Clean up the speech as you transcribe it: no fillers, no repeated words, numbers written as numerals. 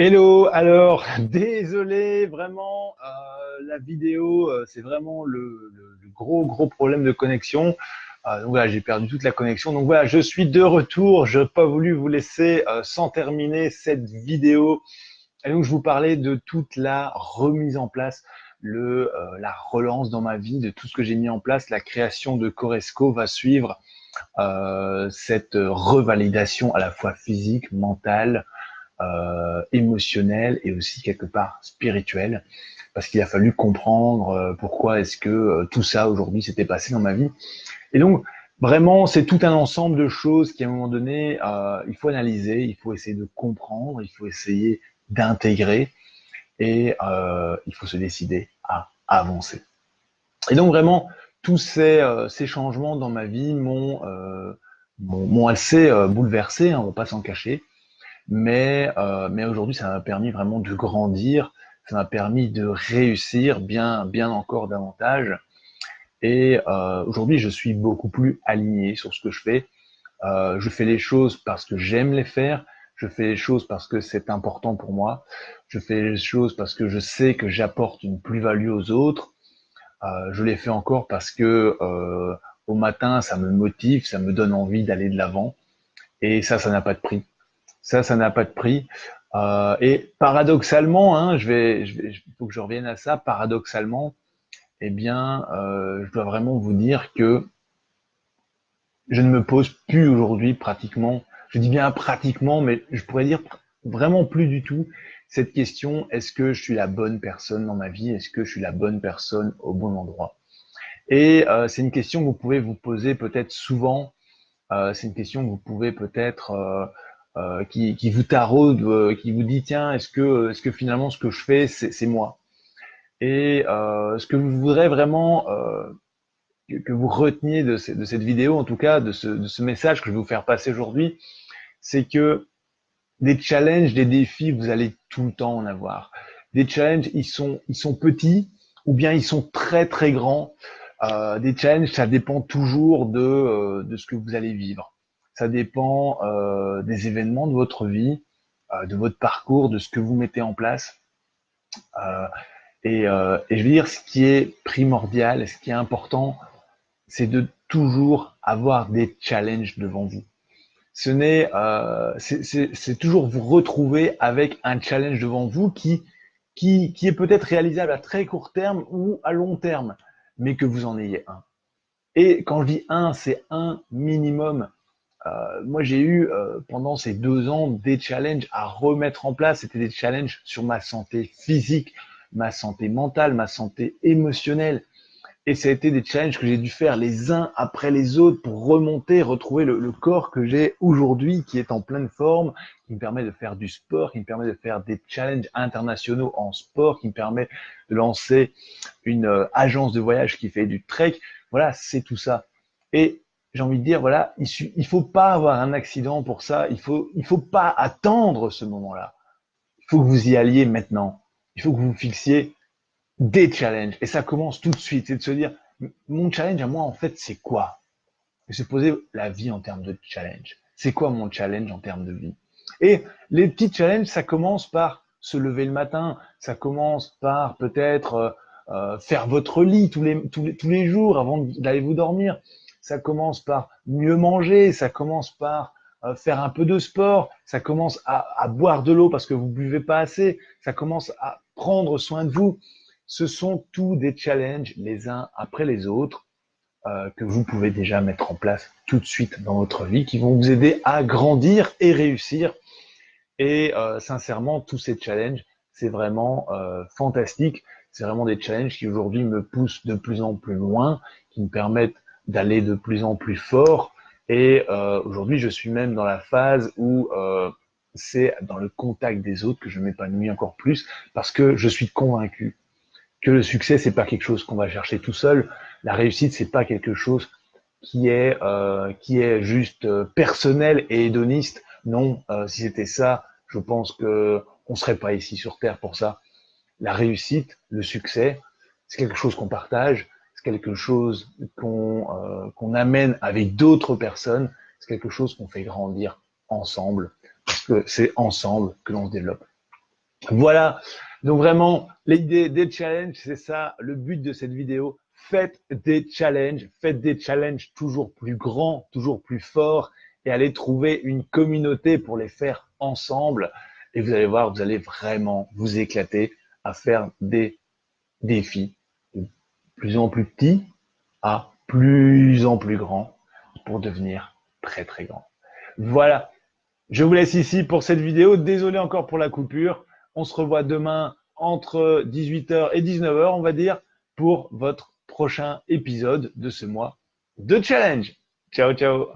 Hello, alors désolé vraiment, la vidéo, c'est vraiment le gros problème de connexion. Donc voilà, j'ai perdu toute la connexion. Donc voilà, je suis de retour. Je n'ai pas voulu vous laisser sans terminer cette vidéo. Et donc je vous parlais de toute la remise en place, la relance dans ma vie, de tout ce que j'ai mis en place. La création de Coresco va suivre cette revalidation à la fois physique, mentale, émotionnel et aussi quelque part spirituel, parce qu'il a fallu comprendre pourquoi est-ce que tout ça aujourd'hui s'était passé dans ma vie. Et donc vraiment, c'est tout un ensemble de choses qui à un moment donné, il faut analyser, il faut essayer de comprendre, il faut essayer d'intégrer et il faut se décider à avancer. Et donc vraiment, tous ces changements dans ma vie m'ont assez bouleversé, hein, on va pas s'en cacher. Mais aujourd'hui, ça m'a permis vraiment de grandir, ça m'a permis de réussir bien encore davantage. Et aujourd'hui, je suis beaucoup plus aligné sur ce que je fais. Je fais les choses parce que j'aime les faire. Je fais les choses parce que c'est important pour moi. Je fais les choses parce que je sais que j'apporte une plus-value aux autres. Je les fais encore parce que au matin, ça me motive, ça me donne envie d'aller de l'avant. Et ça n'a pas de prix. Ça n'a pas de prix. Et paradoxalement, hein, il faut que je revienne à ça. Paradoxalement, eh bien, je dois vraiment vous dire que je ne me pose plus aujourd'hui pratiquement. Je dis bien pratiquement, mais je pourrais dire vraiment plus du tout cette question. Est-ce que je suis la bonne personne dans ma vie? Est-ce que je suis la bonne personne au bon endroit? Et c'est une question que vous pouvez vous poser peut-être souvent. C'est une question que vous pouvez peut-être qui vous taraude, qui vous dit tiens, est-ce que finalement ce que je fais c'est moi? Et ce que je voudrais vraiment que vous reteniez de cette vidéo, en tout cas de ce message que je vais vous faire passer aujourd'hui, c'est que des challenges, des défis, vous allez tout le temps en avoir. Des challenges, ils sont petits ou bien ils sont très grands. Des challenges, ça dépend toujours de ce que vous allez vivre. Ça dépend des événements de votre vie, de votre parcours, de ce que vous mettez en place. Euh, et je veux dire, ce qui est primordial, ce qui est important, c'est de toujours avoir des challenges devant vous. C'est toujours vous retrouver avec un challenge devant vous qui est peut-être réalisable à très court terme ou à long terme, mais que vous en ayez un. Et quand je dis un, c'est un minimum. Moi, j'ai eu pendant ces 2 ans des challenges à remettre en place. C'était des challenges sur ma santé physique, ma santé mentale, ma santé émotionnelle. Et ça a été des challenges que j'ai dû faire les uns après les autres pour remonter, retrouver le corps que j'ai aujourd'hui, qui est en pleine forme, qui me permet de faire du sport, qui me permet de faire des challenges internationaux en sport, qui me permet de lancer une agence de voyage qui fait du trek. Voilà, c'est tout ça. Et j'ai envie de dire, voilà, il faut pas avoir un accident pour ça. Il faut pas attendre ce moment-là. Il faut que vous y alliez maintenant. Il faut que vous fixiez des challenges. Et ça commence tout de suite. C'est de se dire, mon challenge à moi, en fait, c'est quoi? Et se poser la vie en termes de challenge. C'est quoi mon challenge en termes de vie? Et les petits challenges, ça commence par se lever le matin. Ça commence par peut-être faire votre lit tous les jours avant d'aller vous dormir. Ça commence par mieux manger. Ça commence par faire un peu de sport. Ça commence à boire de l'eau parce que vous buvez pas assez. Ça commence à prendre soin de vous. Ce sont tous des challenges les uns après les autres que vous pouvez déjà mettre en place tout de suite dans votre vie, qui vont vous aider à grandir et réussir. Et sincèrement, tous ces challenges, c'est vraiment fantastique. C'est vraiment des challenges qui aujourd'hui me poussent de plus en plus loin, qui me permettent d'aller de plus en plus fort. Et aujourd'hui, je suis même dans la phase où c'est dans le contact des autres que je m'épanouis encore plus, parce que je suis convaincu que le succès, c'est pas quelque chose qu'on va chercher tout seul. La réussite, c'est pas quelque chose qui est juste personnel et hédoniste. Non, si c'était ça, je pense que on serait pas ici sur Terre pour ça. La réussite, le succès, c'est quelque chose qu'on partage, c'est quelque chose qu'on amène avec d'autres personnes, c'est quelque chose qu'on fait grandir ensemble, parce que c'est ensemble que l'on se développe. Voilà. Donc vraiment, l'idée des challenges, c'est ça, le but de cette vidéo. Faites des challenges toujours plus grands, toujours plus forts et allez trouver une communauté pour les faire ensemble. Et vous allez voir, vous allez vraiment vous éclater à faire des défis de plus en plus petits à plus en plus grands pour devenir très très grand. Voilà. Je vous laisse ici pour cette vidéo. Désolé encore pour la coupure. On se revoit demain entre 18h et 19h, on va dire, pour votre prochain épisode de ce mois de challenge. Ciao, ciao.